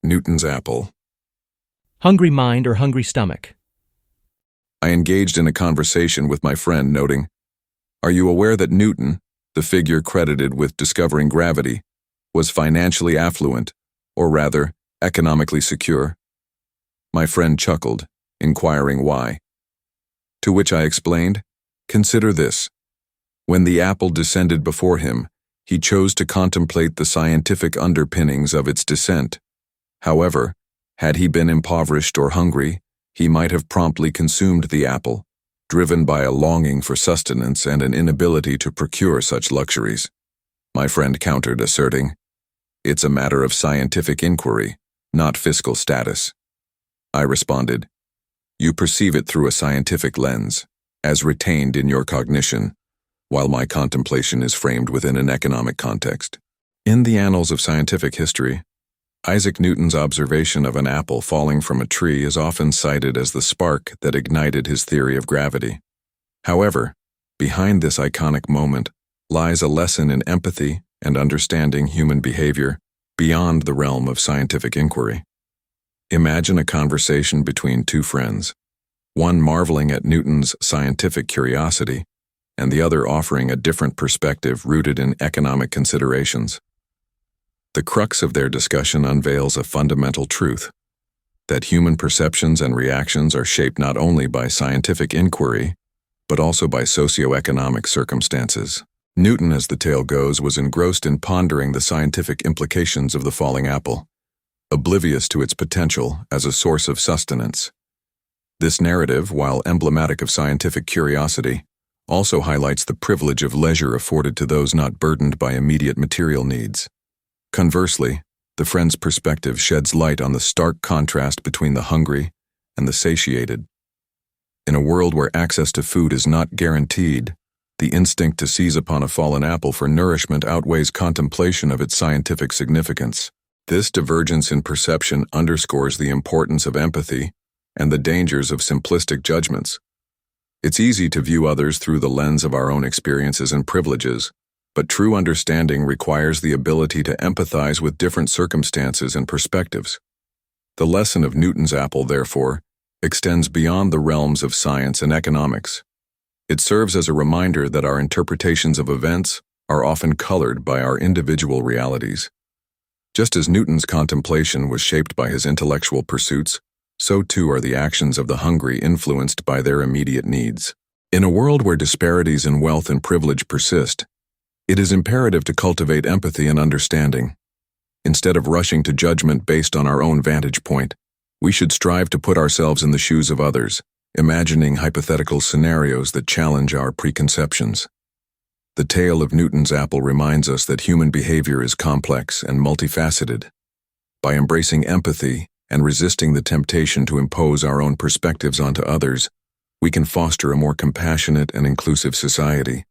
Newton's apple. Hungry mind or hungry stomach? I engaged in a conversation with my friend, noting, "Are you aware that Newton, the figure credited with discovering gravity, was financially affluent, or rather, economically secure?" My friend chuckled, inquiring why. To which I explained, "Consider this. When the apple descended before him, he chose to contemplate the scientific underpinnings of its descent. However, had he been impoverished or hungry, he might have promptly consumed the apple, driven by a longing for sustenance and an inability to procure such luxuries." My friend countered, asserting, "It's a matter of scientific inquiry, not fiscal status." I responded, "You perceive it through a scientific lens, as retained in your cognition, while my contemplation is framed within an economic context." In the annals of scientific history, Isaac Newton's observation of an apple falling from a tree is often cited as the spark that ignited his theory of gravity. However, behind this iconic moment lies a lesson in empathy and understanding human behavior beyond the realm of scientific inquiry. Imagine a conversation between two friends, one marveling at Newton's scientific curiosity, and the other offering a different perspective rooted in economic considerations. The crux of their discussion unveils a fundamental truth: that human perceptions and reactions are shaped not only by scientific inquiry, but also by socio-economic circumstances. Newton, as the tale goes, was engrossed in pondering the scientific implications of the falling apple, oblivious to its potential as a source of sustenance. This narrative, while emblematic of scientific curiosity, also highlights the privilege of leisure afforded to those not burdened by immediate material needs. Conversely, the friend's perspective sheds light on the stark contrast between the hungry and the satiated. In a world where access to food is not guaranteed, the instinct to seize upon a fallen apple for nourishment outweighs contemplation of its scientific significance. This divergence in perception underscores the importance of empathy and the dangers of simplistic judgments. It's easy to view others through the lens of our own experiences and privileges, but true understanding requires the ability to empathize with different circumstances and perspectives. The lesson of Newton's apple, therefore, extends beyond the realms of science and economics. It serves as a reminder that our interpretations of events are often colored by our individual realities. Just as Newton's contemplation was shaped by his intellectual pursuits, so too are the actions of the hungry influenced by their immediate needs. In a world where disparities in wealth and privilege persist, it is imperative to cultivate empathy and understanding. Instead of rushing to judgment based on our own vantage point, we should strive to put ourselves in the shoes of others, imagining hypothetical scenarios that challenge our preconceptions. The tale of Newton's apple reminds us that human behavior is complex and multifaceted. By embracing empathy and resisting the temptation to impose our own perspectives onto others, we can foster a more compassionate and inclusive society.